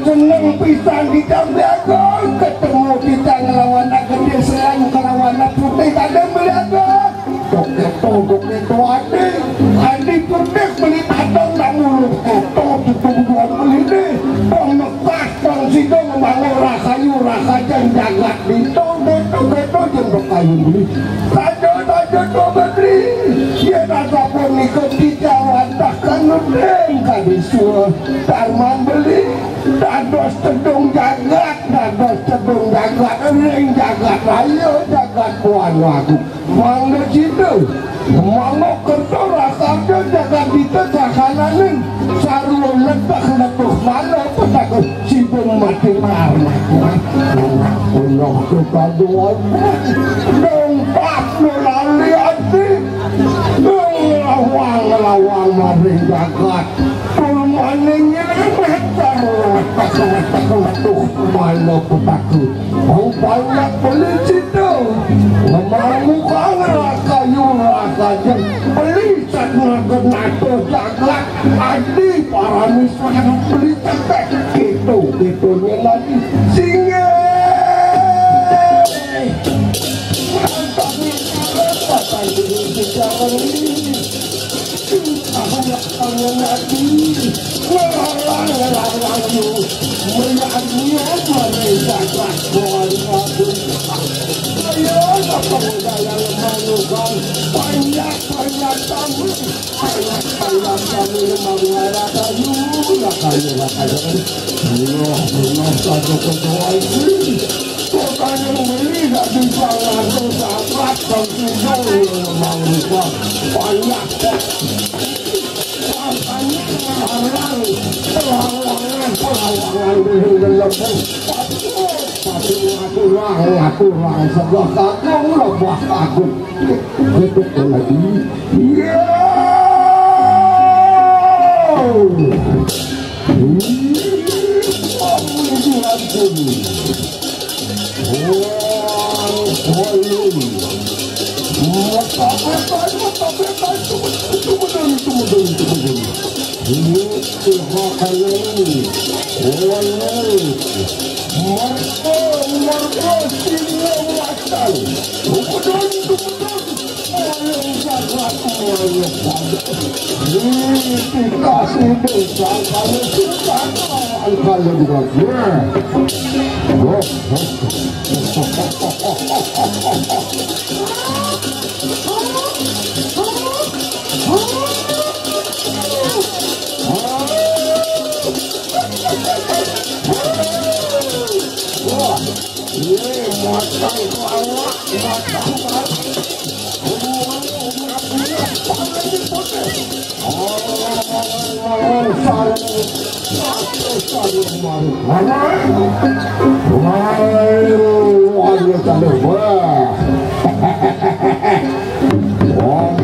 Seneng pisan di Jambiago, ketemu kita ngelawan gede serang ngelawan putih tadi melihat Dokter Adi putih beli tatang tak mulut itu ditungguan beli deh pemekas bang sido membangun rasayu rasa jagat itu jendok kayu beli tajo beli dia rasa pun ikut di Jawa takkan nudeng kadisua darman beli dados cedung jagat ring jagat ayo jagat buan lagu mangga situ mangga kerto rasanya jagat itu sakananin sarua letak mana petakut sibung mati marah punoh kepaduan dongpak nulali hati ngelawang maring jagat pulmaningnya letak mana petakut banyak polisi itu memamuka rakayu rasanya pelisat nato jagat adi para miswan beli cepet gitu-gitunya lagi singe mantap ini bicara ini anak tangan lagi ngelarang melihat mereka buat ayo pemuda yang memalukan banyak tamu banyak tamu membawa kayu Allah satu ketua ini kota yang beli tak bisa langsung sahabat dan tidak memalukan banyak perlawanan dengan kurang sebelah kakung lebah kakung itu lagi Wah,